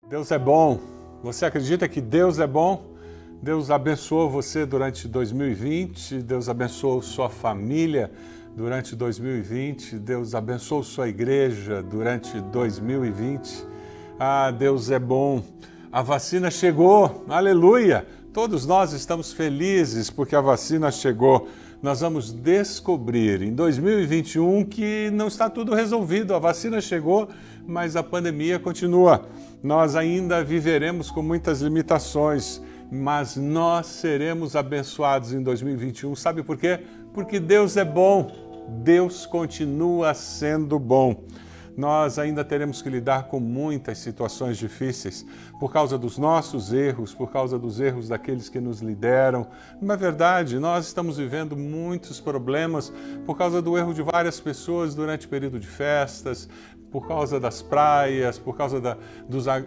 Deus é bom. Você acredita que Deus é bom? Deus abençoou você durante 2020, Deus abençoou sua família durante 2020, Deus abençoou sua igreja durante 2020. Ah, Deus é bom. A vacina chegou, aleluia! Todos nós estamos felizes porque a vacina chegou. Nós vamos descobrir em 2021 que não está tudo resolvido. A vacina chegou, mas a pandemia continua. Nós ainda viveremos com muitas limitações, mas nós seremos abençoados em 2021. Sabe por quê? Porque Deus é bom. Deus continua sendo bom. Nós ainda teremos que lidar com muitas situações difíceis por causa dos nossos erros, por causa dos erros daqueles que nos lideram. Na verdade, nós estamos vivendo muitos problemas por causa do erro de várias pessoas durante o período de festas, por causa das praias, por causa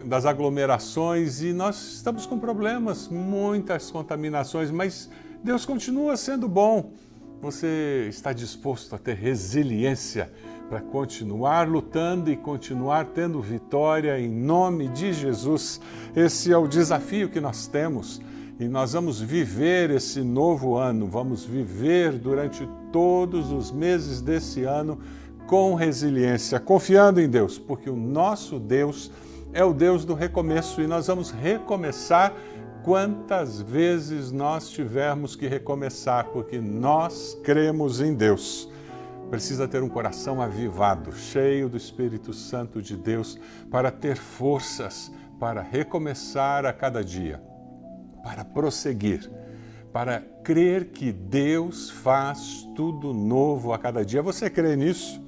das aglomerações, e nós estamos com problemas, muitas contaminações, mas Deus continua sendo bom. Você está disposto a ter resiliência para continuar lutando e continuar tendo vitória em nome de Jesus? Esse é o desafio que nós temos e nós vamos viver esse novo ano, vamos viver durante todos os meses desse ano com resiliência, confiando em Deus, porque o nosso Deus é o Deus do recomeço e nós vamos recomeçar quantas vezes nós tivermos que recomeçar, porque nós cremos em Deus. Precisa ter um coração avivado, cheio do Espírito Santo de Deus, para ter forças para recomeçar a cada dia, para prosseguir, para crer que Deus faz tudo novo a cada dia. Você crê nisso?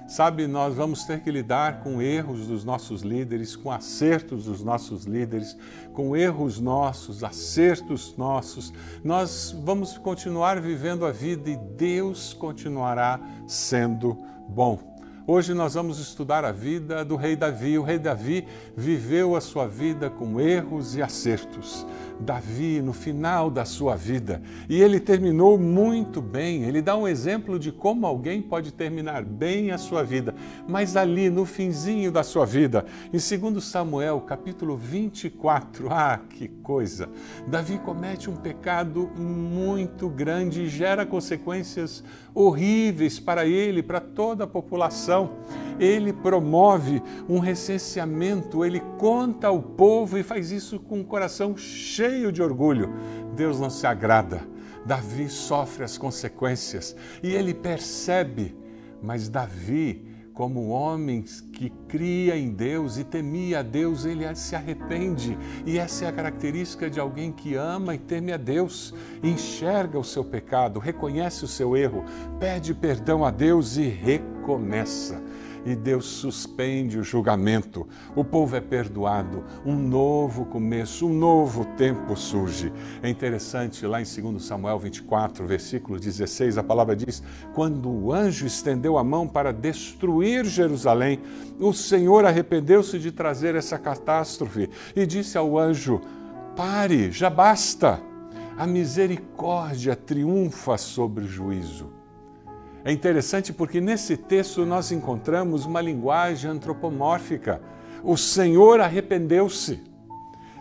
Sabe, nós vamos ter que lidar com erros dos nossos líderes, com acertos dos nossos líderes, com erros nossos, acertos nossos. Nós vamos continuar vivendo a vida e Deus continuará sendo bom. Hoje nós vamos estudar a vida do rei Davi. O rei Davi viveu a sua vida com erros e acertos. Davi, no final da sua vida, e ele terminou muito bem. Ele dá um exemplo de como alguém pode terminar bem a sua vida. Mas ali, no finzinho da sua vida, em 2 Samuel, capítulo 24, que coisa! Davi comete um pecado muito grande e gera consequências horríveis para ele, para toda a população. Ele promove um recenseamento, ele conta ao povo e faz isso com o coração cheio de orgulho. Deus não se agrada. Davi sofre as consequências e ele percebe, mas Davi, como homem que cria em Deus e temia a Deus, ele se arrepende. E essa é a característica de alguém que ama e teme a Deus. Enxerga o seu pecado, reconhece o seu erro, pede perdão a Deus e recomeça. E Deus suspende o julgamento. O povo é perdoado. Um novo começo, um novo tempo surge. É interessante, lá em 2 Samuel 24, versículo 16, a palavra diz: quando o anjo estendeu a mão para destruir Jerusalém, o Senhor arrependeu-se de trazer essa catástrofe e disse ao anjo: pare, já basta. A misericórdia triunfa sobre o juízo. É interessante porque nesse texto nós encontramos uma linguagem antropomórfica. O Senhor arrependeu-se.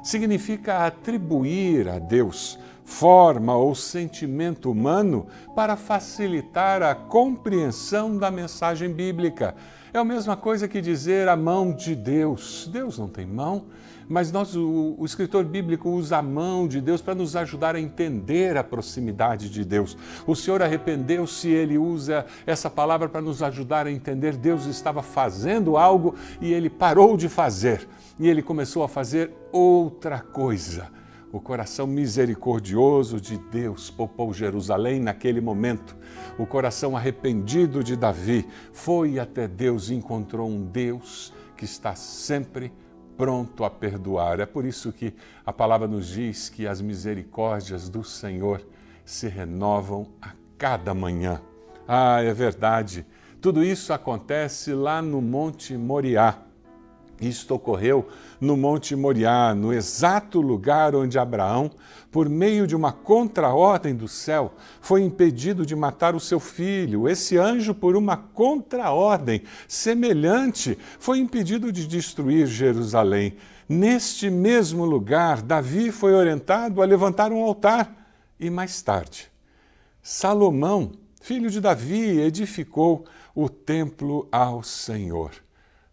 Significa atribuir a Deus forma ou sentimento humano para facilitar a compreensão da mensagem bíblica. É a mesma coisa que dizer a mão de Deus. Deus não tem mão, mas o escritor bíblico usa a mão de Deus para nos ajudar a entender a proximidade de Deus. O Senhor arrependeu-se, ele usa essa palavra para nos ajudar a entender. Deus estava fazendo algo e ele parou de fazer. E ele começou a fazer outra coisa. O coração misericordioso de Deus poupou Jerusalém naquele momento. O coração arrependido de Davi foi até Deus e encontrou um Deus que está sempre pronto a perdoar. É por isso que a palavra nos diz que as misericórdias do Senhor se renovam a cada manhã. É verdade. Tudo isso acontece lá no Monte Moriá. Isto ocorreu no Monte Moriá, no exato lugar onde Abraão, por meio de uma contraordem do céu, foi impedido de matar o seu filho. Esse anjo, por uma contraordem semelhante, foi impedido de destruir Jerusalém. Neste mesmo lugar, Davi foi orientado a levantar um altar e mais tarde, Salomão, filho de Davi, edificou o templo ao Senhor.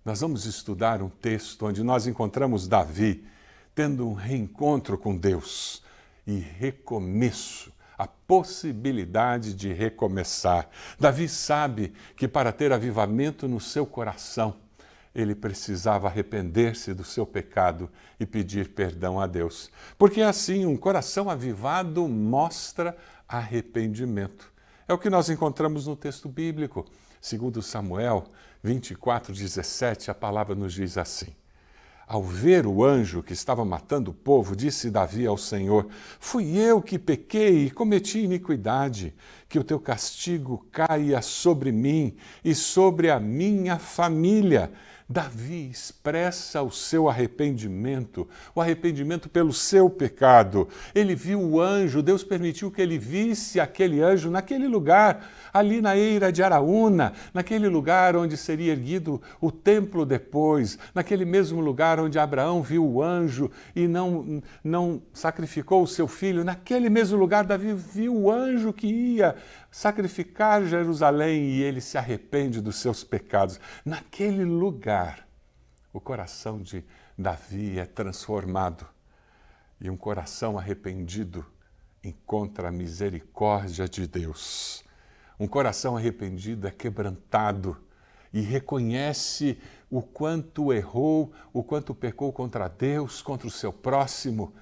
Nós vamos estudar um texto onde nós encontramos Davi tendo um reencontro com Deus e recomeço, a possibilidade de recomeçar. Davi sabe que para ter avivamento no seu coração, ele precisava arrepender-se do seu pecado e pedir perdão a Deus. Porque assim, um coração avivado mostra arrependimento. É o que nós encontramos no texto bíblico. Segundo Samuel 24:17, a palavra nos diz assim: ao ver o anjo que estava matando o povo, disse Davi ao Senhor: fui eu que pequei e cometi iniquidade, que o teu castigo caia sobre mim e sobre a minha família. Davi expressa o seu arrependimento, o arrependimento pelo seu pecado. Ele viu o anjo, Deus permitiu que ele visse aquele anjo naquele lugar, ali na eira de Araúna, naquele lugar onde seria erguido o templo depois, naquele mesmo lugar onde Abraão viu o anjo e não sacrificou o seu filho, naquele mesmo lugar Davi viu o anjo que ia sacrificar Jerusalém e ele se arrepende dos seus pecados. Naquele lugar, o coração de Davi é transformado e um coração arrependido encontra a misericórdia de Deus. Um coração arrependido é quebrantado e reconhece o quanto errou, o quanto pecou contra Deus, contra o seu próximo,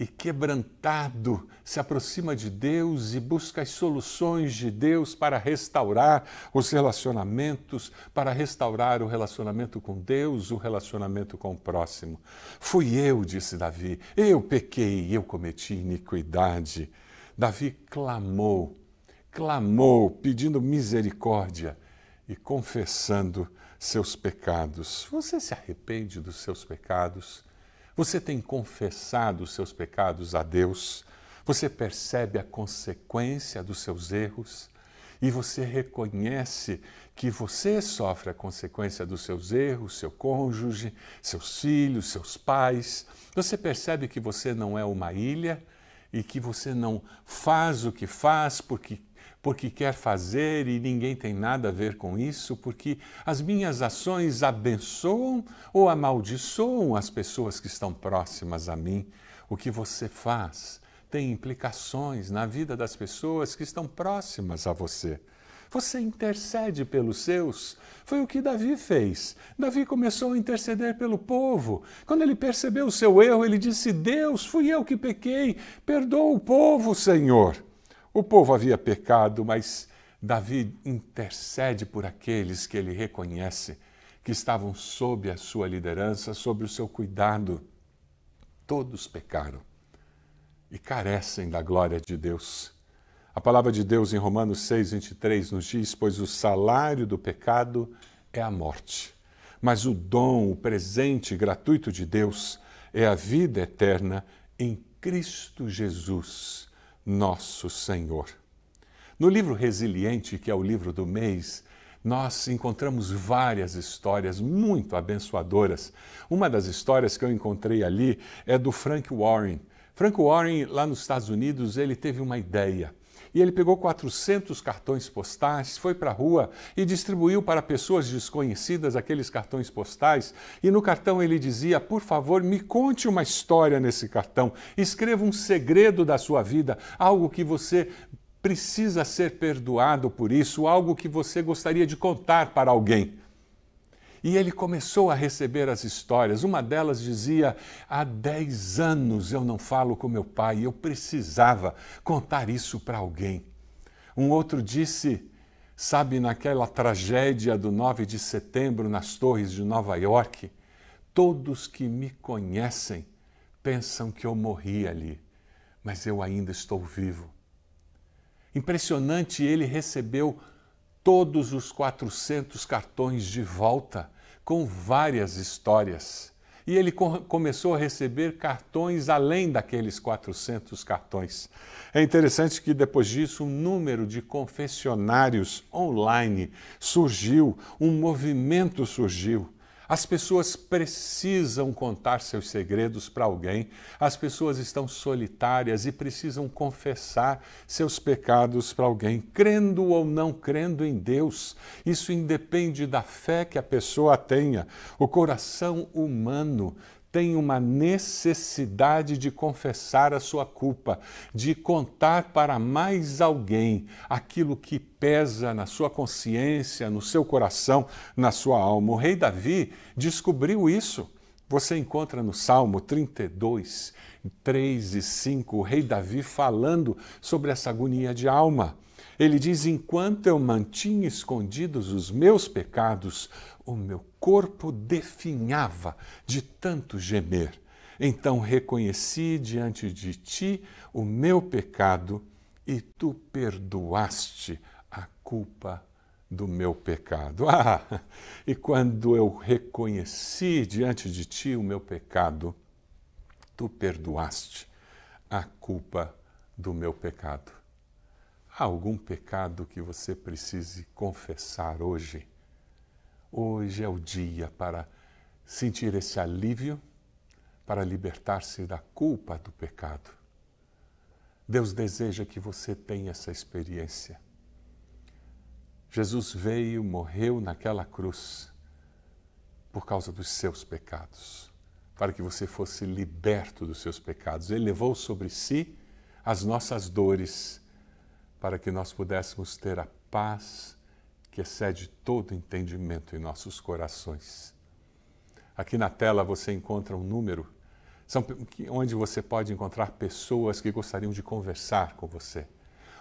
e quebrantado se aproxima de Deus e busca as soluções de Deus para restaurar os relacionamentos, para restaurar o relacionamento com Deus, o relacionamento com o próximo. Fui eu, disse Davi, eu pequei, eu cometi iniquidade. Davi clamou, pedindo misericórdia e confessando seus pecados. Você se arrepende dos seus pecados? Você tem confessado os seus pecados a Deus? Você percebe a consequência dos seus erros? E você reconhece que você sofre a consequência dos seus erros, seu cônjuge, seus filhos, seus pais. Você percebe que você não é uma ilha e que você não faz o que faz porque quer fazer e ninguém tem nada a ver com isso, porque as minhas ações abençoam ou amaldiçoam as pessoas que estão próximas a mim. O que você faz tem implicações na vida das pessoas que estão próximas a você. Você intercede pelos seus. Foi o que Davi fez. Davi começou a interceder pelo povo. Quando ele percebeu o seu erro, ele disse: Deus, fui eu que pequei, perdoa o povo, Senhor. O povo havia pecado, mas Davi intercede por aqueles que ele reconhece que estavam sob a sua liderança, sob o seu cuidado. Todos pecaram e carecem da glória de Deus. A palavra de Deus em Romanos 6:23 nos diz: pois o salário do pecado é a morte, mas o dom, o presente gratuito de Deus é a vida eterna em Cristo Jesus, nosso Senhor. No livro Resiliente, que é o livro do mês, nós encontramos várias histórias muito abençoadoras. Uma das histórias que eu encontrei ali é do Frank Warren. Frank Warren, lá nos Estados Unidos, ele teve uma ideia. E ele pegou 400 cartões postais, foi para a rua e distribuiu para pessoas desconhecidas aqueles cartões postais. E no cartão ele dizia: por favor, me conte uma história nesse cartão. Escreva um segredo da sua vida, algo que você precisa ser perdoado por isso, algo que você gostaria de contar para alguém. E ele começou a receber as histórias. Uma delas dizia: há 10 anos eu não falo com meu pai, eu precisava contar isso para alguém. Um outro disse: sabe, naquela tragédia do 9 de setembro nas torres de Nova York, todos que me conhecem pensam que eu morri ali, mas eu ainda estou vivo. Impressionante, ele recebeu todos os 400 cartões de volta, com várias histórias. E ele começou a receber cartões além daqueles 400 cartões. É interessante que depois disso um número de confessionários online surgiu, um movimento surgiu. As pessoas precisam contar seus segredos para alguém. As pessoas estão solitárias e precisam confessar seus pecados para alguém, crendo ou não crendo em Deus. Isso independe da fé que a pessoa tenha. O coração humano tem uma necessidade de confessar a sua culpa, de contar para mais alguém aquilo que pesa na sua consciência, no seu coração, na sua alma. O rei Davi descobriu isso. Você encontra no Salmo 32, 3 e 5, o rei Davi falando sobre essa agonia de alma. Ele diz: enquanto eu mantinha escondidos os meus pecados, o meu corpo definhava de tanto gemer. Então reconheci diante de ti o meu pecado e tu perdoaste a culpa do meu pecado. E quando eu reconheci diante de ti o meu pecado, tu perdoaste a culpa do meu pecado. Há algum pecado que você precise confessar hoje? Hoje é o dia para sentir esse alívio, para libertar-se da culpa do pecado. Deus deseja que você tenha essa experiência. Jesus veio, morreu naquela cruz por causa dos seus pecados, para que você fosse liberto dos seus pecados. Ele levou sobre si as nossas dores, para que nós pudéssemos ter a paz que excede todo entendimento em nossos corações. Aqui na tela você encontra um número, onde você pode encontrar pessoas que gostariam de conversar com você,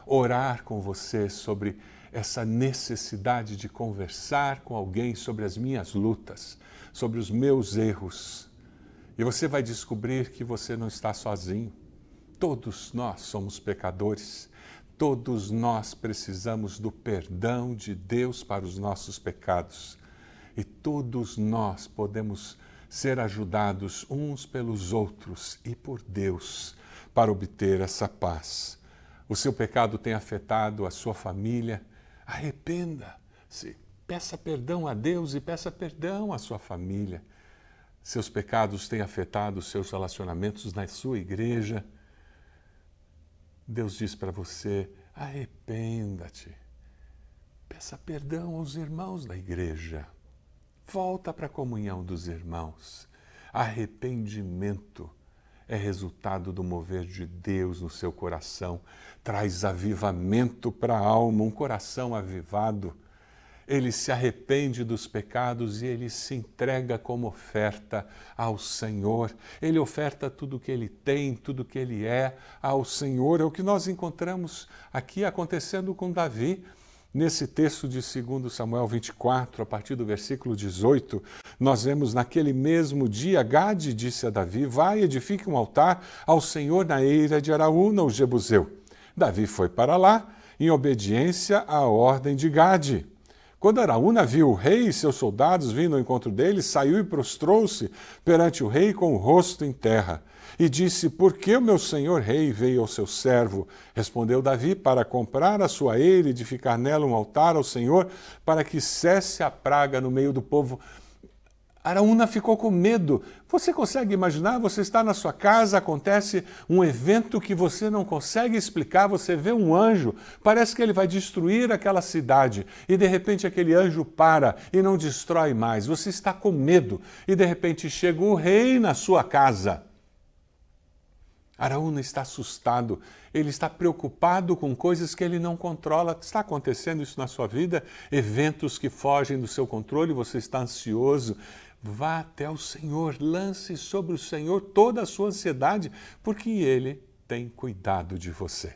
orar com você sobre essa necessidade de conversar com alguém sobre as minhas lutas, sobre os meus erros. E você vai descobrir que você não está sozinho. Todos nós somos pecadores. Todos nós precisamos do perdão de Deus para os nossos pecados. E todos nós podemos ser ajudados uns pelos outros e por Deus para obter essa paz. O seu pecado tem afetado a sua família? Arrependa-se, peça perdão a Deus e peça perdão à sua família. Seus pecados têm afetado os seus relacionamentos na sua igreja? Deus diz para você: arrependa-te, peça perdão aos irmãos da igreja, volta para a comunhão dos irmãos. Arrependimento é resultado do mover de Deus no seu coração, traz avivamento para a alma, um coração avivado. Ele se arrepende dos pecados e ele se entrega como oferta ao Senhor. Ele oferta tudo o que ele tem, tudo o que ele é ao Senhor. É o que nós encontramos aqui acontecendo com Davi. Nesse texto de 2 Samuel 24, a partir do versículo 18, nós vemos: naquele mesmo dia, Gade disse a Davi: vai, edifique um altar ao Senhor na eira de Araúna, o Jebuseu. Davi foi para lá, em obediência à ordem de Gade. Quando Araúna viu o rei e seus soldados vindo ao encontro dele, saiu e prostrou-se perante o rei com o rosto em terra. E disse: por que o meu senhor rei veio ao seu servo? Respondeu Davi: para comprar a sua eira e edificar nela um altar ao Senhor, para que cesse a praga no meio do povo. Araúna ficou com medo. Você consegue imaginar? Você está na sua casa, acontece um evento que você não consegue explicar, você vê um anjo, parece que ele vai destruir aquela cidade, e de repente aquele anjo para e não destrói mais. Você está com medo, e de repente chega o rei na sua casa. Araúna está assustado, ele está preocupado com coisas que ele não controla. Está acontecendo isso na sua vida? Eventos que fogem do seu controle, você está ansioso. Vá até o Senhor, lance sobre o Senhor toda a sua ansiedade, porque Ele tem cuidado de você.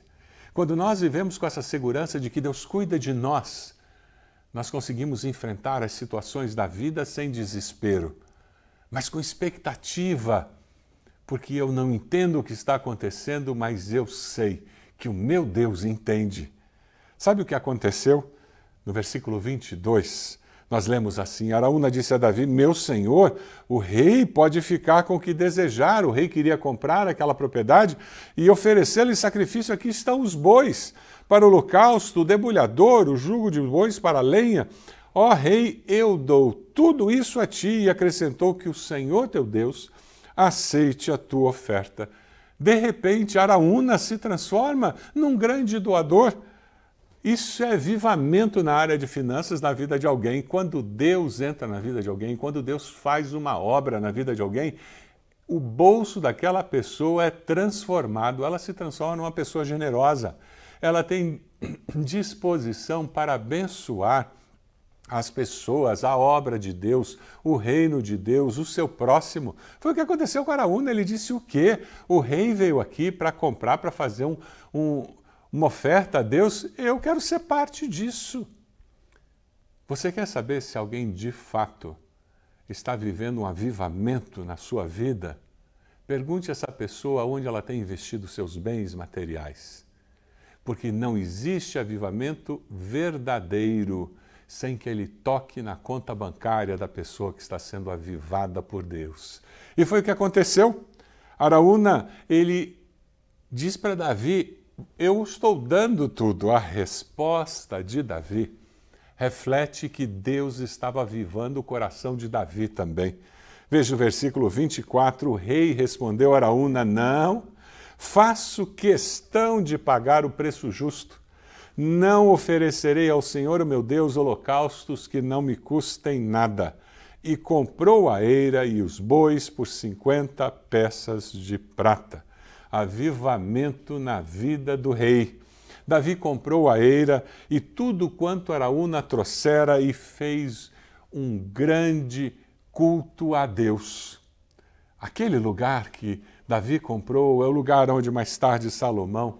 Quando nós vivemos com essa segurança de que Deus cuida de nós, nós conseguimos enfrentar as situações da vida sem desespero, mas com expectativa, porque eu não entendo o que está acontecendo, mas eu sei que o meu Deus entende. Sabe o que aconteceu? No versículo 22, nós lemos assim: Araúna disse a Davi: meu senhor, o rei pode ficar com o que desejar. O rei queria comprar aquela propriedade e oferecê-lo em sacrifício. Aqui estão os bois para o holocausto, o debulhador, o jugo de bois para a lenha. Ó rei, eu dou tudo isso a ti, e acrescentou que o Senhor teu Deus aceite a tua oferta. De repente, Araúna se transforma num grande doador. Isso é avivamento na área de finanças na vida de alguém. Quando Deus entra na vida de alguém, quando Deus faz uma obra na vida de alguém, o bolso daquela pessoa é transformado, ela se transforma numa pessoa generosa. Ela tem disposição para abençoar as pessoas, a obra de Deus, o reino de Deus, o seu próximo. Foi o que aconteceu com Araúna. Ele disse o quê? O rei veio aqui para comprar, para fazer uma oferta a Deus. Eu quero ser parte disso. Você quer saber se alguém de fato está vivendo um avivamento na sua vida? Pergunte a essa pessoa onde ela tem investido seus bens materiais. Porque não existe avivamento verdadeiro sem que ele toque na conta bancária da pessoa que está sendo avivada por Deus. E foi o que aconteceu. Araúna, ele diz para Davi, eu estou dando tudo. A resposta de Davi reflete que Deus estava avivando o coração de Davi também. Veja o versículo 24, o rei respondeu a Araúna, não, faço questão de pagar o preço justo. Não oferecerei ao Senhor, o meu Deus, holocaustos que não me custem nada. E comprou a eira e os bois por 50 peças de prata. Avivamento na vida do rei. Davi comprou a eira e tudo quanto Araúna trouxera e fez um grande culto a Deus. Aquele lugar que Davi comprou é o lugar onde mais tarde Salomão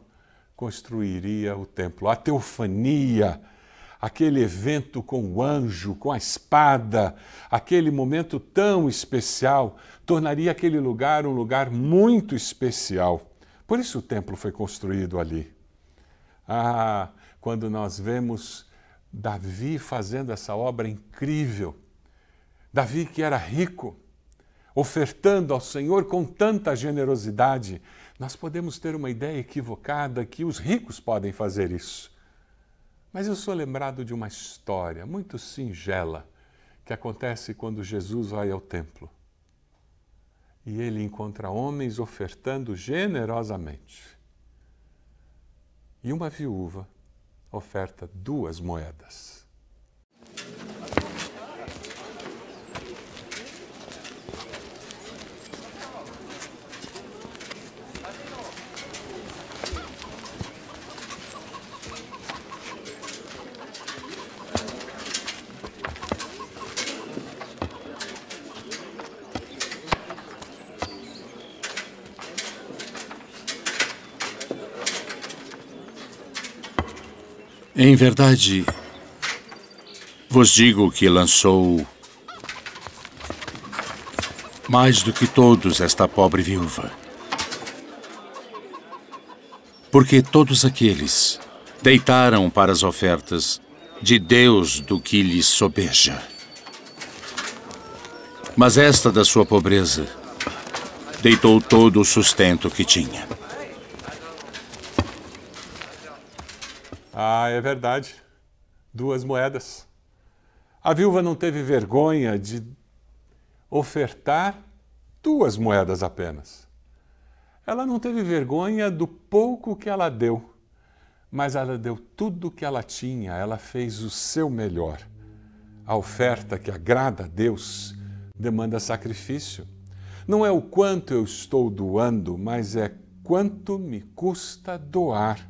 construiria o templo. A teofania, aquele evento com o anjo, com a espada, aquele momento tão especial, tornaria aquele lugar um lugar muito especial. Por isso o templo foi construído ali. Quando nós vemos Davi fazendo essa obra incrível, Davi que era rico, ofertando ao Senhor com tanta generosidade, nós podemos ter uma ideia equivocada que os ricos podem fazer isso. Mas eu sou lembrado de uma história muito singela que acontece quando Jesus vai ao templo. E ele encontra homens ofertando generosamente. E uma viúva oferta 2 moedas. Em verdade, vos digo que lançou mais do que todos esta pobre viúva. Porque todos aqueles deitaram para as ofertas de Deus do que lhes sobeja. Mas esta da sua pobreza deitou todo o sustento que tinha. É verdade. 2 moedas. A viúva não teve vergonha de ofertar 2 moedas apenas. Ela não teve vergonha do pouco que ela deu, mas ela deu tudo o que ela tinha, ela fez o seu melhor. A oferta que agrada a Deus demanda sacrifício. Não é o quanto eu estou doando, mas é quanto me custa doar.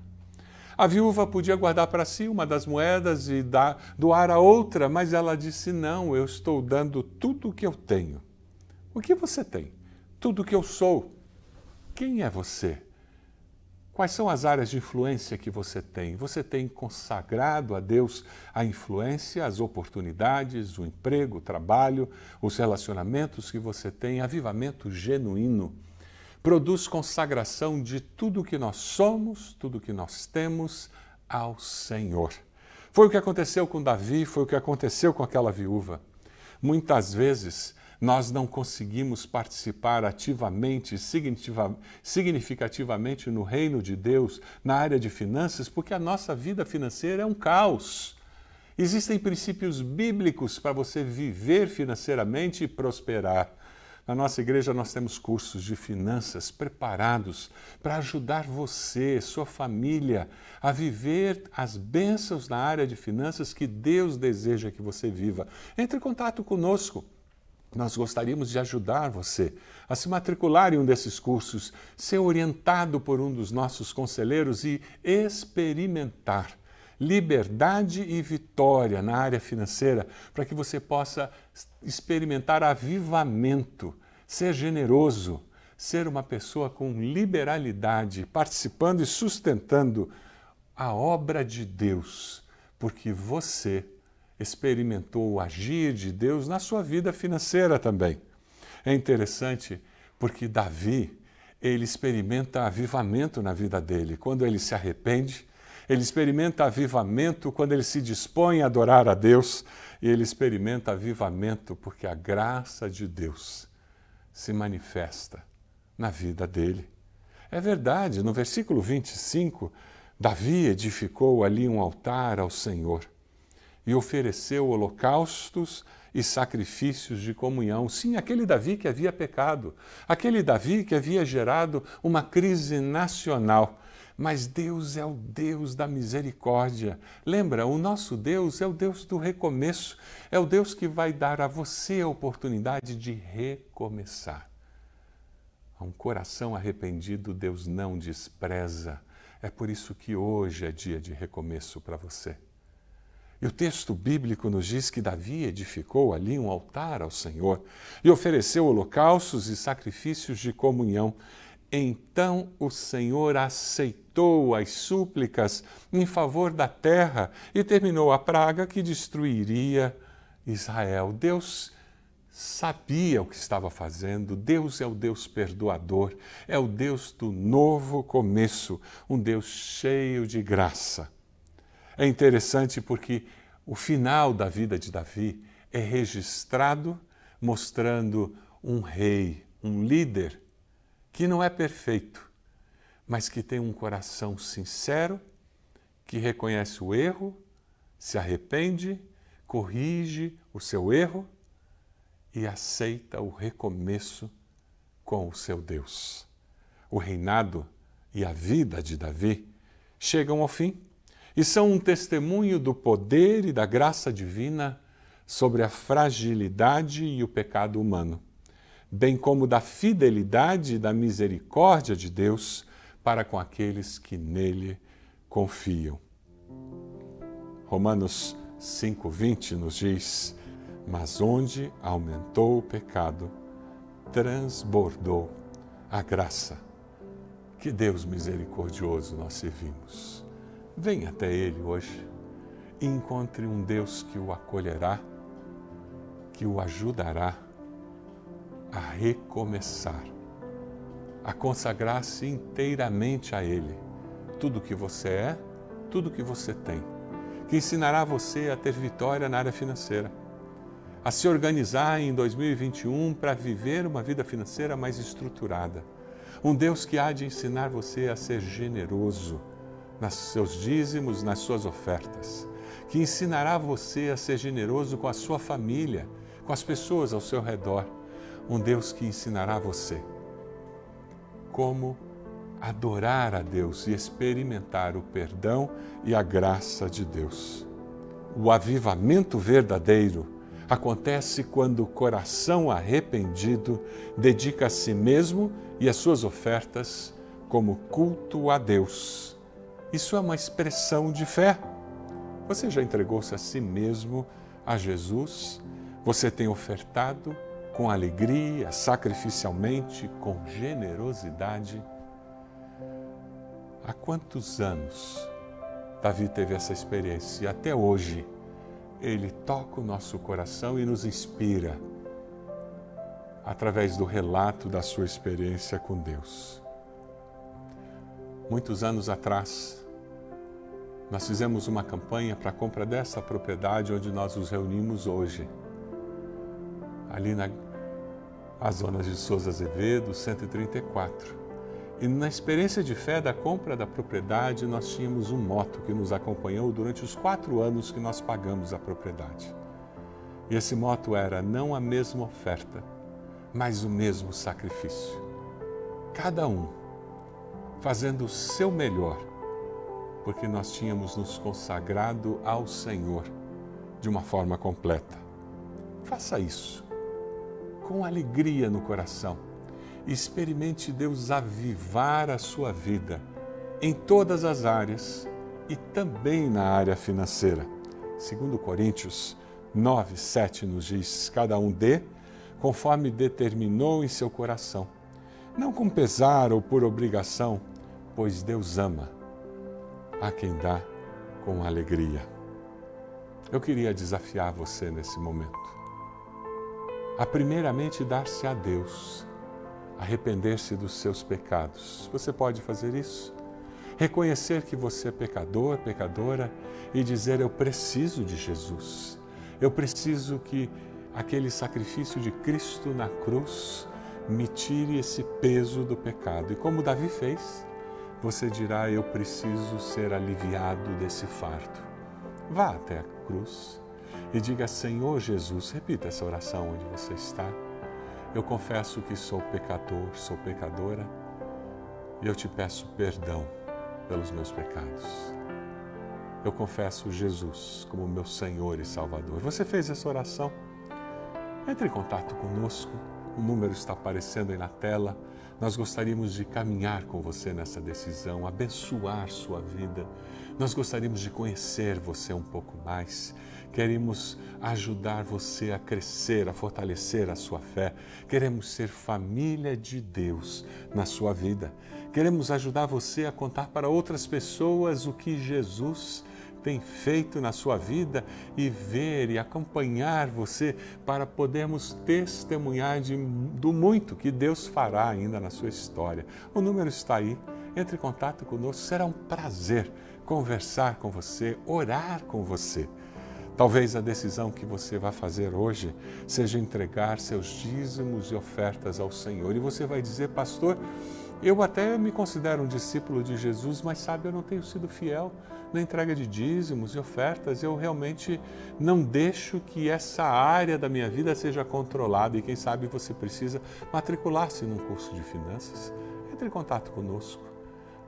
A viúva podia guardar para si uma das moedas e doar a outra, mas ela disse, não, eu estou dando tudo o que eu tenho. O que você tem? Tudo o que eu sou. Quem é você? Quais são as áreas de influência que você tem? Você tem consagrado a Deus a influência, as oportunidades, o emprego, o trabalho, os relacionamentos que você tem, avivamento genuíno. Produz consagração de tudo que nós somos, tudo que nós temos ao Senhor. Foi o que aconteceu com Davi, foi o que aconteceu com aquela viúva. Muitas vezes nós não conseguimos participar ativamente, significativamente no reino de Deus, na área de finanças, porque a nossa vida financeira é um caos. Existem princípios bíblicos para você viver financeiramente e prosperar. Na nossa igreja nós temos cursos de finanças preparados para ajudar você, sua família, a viver as bênçãos na área de finanças que Deus deseja que você viva. Entre em contato conosco. Nós gostaríamos de ajudar você a se matricular em um desses cursos, ser orientado por um dos nossos conselheiros e experimentar liberdade e vitória na área financeira, para que você possa experimentar avivamento, ser generoso, ser uma pessoa com liberalidade, participando e sustentando a obra de Deus, porque você experimentou o agir de Deus na sua vida financeira também. É interessante porque Davi, ele experimenta avivamento na vida dele. Quando ele se arrepende, ele experimenta avivamento quando ele se dispõe a adorar a Deus, e ele experimenta avivamento porque a graça de Deus se manifesta na vida dele. É verdade, no versículo 25, Davi edificou ali um altar ao Senhor e ofereceu holocaustos e sacrifícios de comunhão. Sim, aquele Davi que havia pecado, aquele Davi que havia gerado uma crise nacional. Mas Deus é o Deus da misericórdia. Lembra, o nosso Deus é o Deus do recomeço, é o Deus que vai dar a você a oportunidade de recomeçar. A um coração arrependido, Deus não despreza. É por isso que hoje é dia de recomeço para você. E o texto bíblico nos diz que Davi edificou ali um altar ao Senhor e ofereceu holocaustos e sacrifícios de comunhão. Então o Senhor aceitou as súplicas em favor da terra e terminou a praga que destruiria Israel. Deus sabia o que estava fazendo. Deus é o Deus perdoador, é o Deus do novo começo, um Deus cheio de graça. É interessante porque o final da vida de Davi é registrado mostrando um rei, um líder, que não é perfeito, mas que tem um coração sincero, que reconhece o erro, se arrepende, corrige o seu erro e aceita o recomeço com o seu Deus. O reinado e a vida de Davi chegam ao fim e são um testemunho do poder e da graça divina sobre a fragilidade e o pecado humano, bem como da fidelidade e da misericórdia de Deus para com aqueles que nele confiam. Romanos 5:20 nos diz: mas onde aumentou o pecado, transbordou a graça. Que Deus misericordioso nós servimos. Venha até Ele hoje e encontre um Deus que o acolherá, que o ajudará a recomeçar, a consagrar-se inteiramente a Ele, tudo que você é, tudo que você tem, que ensinará você a ter vitória na área financeira, a se organizar em 2021 para viver uma vida financeira mais estruturada. Um Deus que há de ensinar você a ser generoso nos seus dízimos, nas suas ofertas, que ensinará você a ser generoso com a sua família, com as pessoas ao seu redor. Um Deus que ensinará você como adorar a Deus e experimentar o perdão e a graça de Deus. O avivamento verdadeiro acontece quando o coração arrependido dedica a si mesmo e as suas ofertas como culto a Deus. Isso é uma expressão de fé. Você já entregou-se a si mesmo a Jesus? Você tem ofertado com alegria, sacrificialmente, com generosidade? Há quantos anos Davi teve essa experiência? E até hoje ele toca o nosso coração e nos inspira através do relato da sua experiência com Deus. Muitos anos atrás, nós fizemos uma campanha para a compra dessa propriedade onde nós nos reunimos hoje, ali na zona de Souza Azevedo, 134. E na experiência de fé da compra da propriedade, nós tínhamos um motto que nos acompanhou durante os 4 anos que nós pagamos a propriedade. E esse motto era: não a mesma oferta, mas o mesmo sacrifício. Cada um fazendo o seu melhor, porque nós tínhamos nos consagrado ao Senhor de uma forma completa. Faça isso com alegria no coração. Experimente Deus avivar a sua vida em todas as áreas e também na área financeira. 2 Coríntios 9, 7 nos diz: cada um dê conforme determinou em seu coração, não com pesar ou por obrigação, pois Deus ama a quem dá com alegria. Eu queria desafiar você nesse momento a primeiramente dar-se a Deus, arrepender-se dos seus pecados. Você pode fazer isso? Reconhecer que você é pecador, pecadora e dizer: eu preciso de Jesus. Eu preciso que aquele sacrifício de Cristo na cruz me tire esse peso do pecado. E como Davi fez, você dirá: eu preciso ser aliviado desse fardo. Vá até a cruz e diga: Senhor Jesus, repita essa oração onde você está. Eu confesso que sou pecador, sou pecadora, e eu te peço perdão pelos meus pecados. Eu confesso Jesus como meu Senhor e Salvador. Você fez essa oração? Entre em contato conosco. O número está aparecendo aí na tela. Nós gostaríamos de caminhar com você nessa decisão, abençoar sua vida. Nós gostaríamos de conhecer você um pouco mais. Queremos ajudar você a crescer, a fortalecer a sua fé. Queremos ser família de Deus na sua vida. Queremos ajudar você a contar para outras pessoas o que Jesus tem feito na sua vida e ver e acompanhar você para podermos testemunhar do muito que Deus fará ainda na sua história. O número está aí. Entre em contato conosco. Será um prazer conversar com você, orar com você. Talvez a decisão que você vai fazer hoje seja entregar seus dízimos e ofertas ao Senhor. E você vai dizer: pastor, eu até me considero um discípulo de Jesus, mas sabe, eu não tenho sido fiel na entrega de dízimos e ofertas. Eu realmente não deixo que essa área da minha vida seja controlada. E quem sabe você precisa matricular-se num curso de finanças. Entre em contato conosco.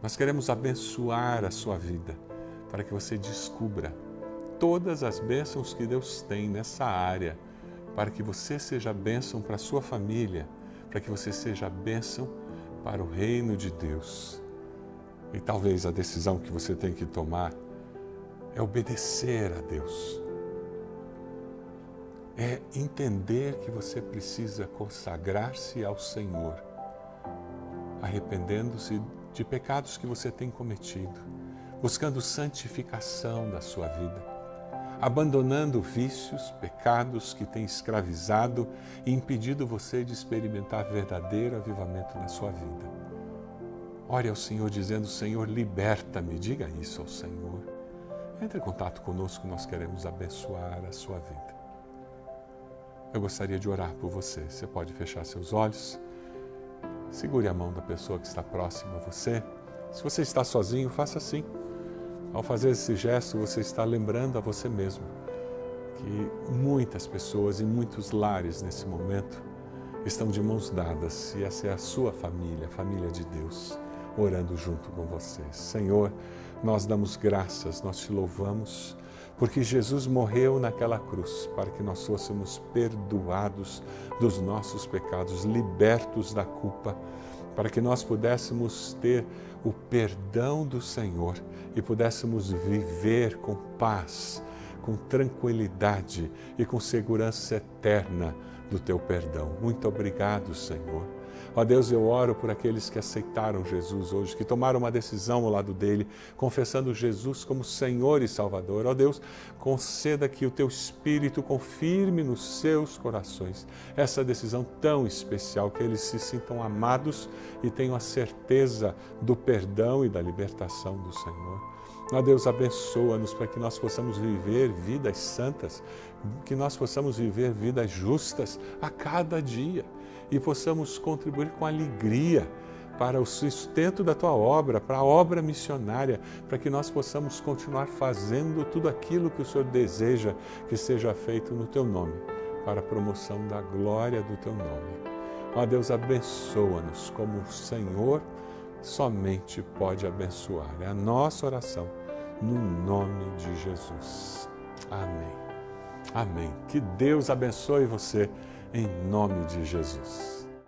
Nós queremos abençoar a sua vida para que você descubra todas as bênçãos que Deus tem nessa área, para que você seja bênção para a sua família, para que você seja bênção para o reino de Deus. E talvez a decisão que você tem que tomar é obedecer a Deus. É entender que você precisa consagrar-se ao Senhor, arrependendo-se de pecados que você tem cometido, buscando santificação da sua vida, abandonando vícios, pecados que têm escravizado e impedido você de experimentar verdadeiro avivamento na sua vida. Ore ao Senhor dizendo: Senhor, liberta-me. Diga isso ao Senhor. Entre em contato conosco, nós queremos abençoar a sua vida. Eu gostaria de orar por você. Você pode fechar seus olhos. Segure a mão da pessoa que está próxima a você. Se você está sozinho, faça assim. Ao fazer esse gesto, você está lembrando a você mesmo que muitas pessoas em muitos lares nesse momento estão de mãos dadas, e essa é a sua família, a família de Deus, orando junto com você. Senhor, nós damos graças, nós te louvamos, porque Jesus morreu naquela cruz para que nós fôssemos perdoados dos nossos pecados, libertos da culpa, para que nós pudéssemos ter o perdão do Senhor e pudéssemos viver com paz, com tranquilidade e com segurança eterna do teu perdão. Muito obrigado, Senhor. Ó Deus, eu oro por aqueles que aceitaram Jesus hoje, que tomaram uma decisão ao lado dele, confessando Jesus como Senhor e Salvador. Ó Deus, conceda que o teu Espírito confirme nos seus corações essa decisão tão especial, que eles se sintam amados e tenham a certeza do perdão e da libertação do Senhor. Ó Deus, abençoa-nos para que nós possamos viver vidas santas, que nós possamos viver vidas justas a cada dia e possamos contribuir com alegria para o sustento da tua obra, para a obra missionária, para que nós possamos continuar fazendo tudo aquilo que o Senhor deseja que seja feito no teu nome, para a promoção da glória do teu nome. Ó Deus, abençoa-nos como o Senhor somente pode abençoar. É a nossa oração, no nome de Jesus. Amém. Amém. Que Deus abençoe você, em nome de Jesus.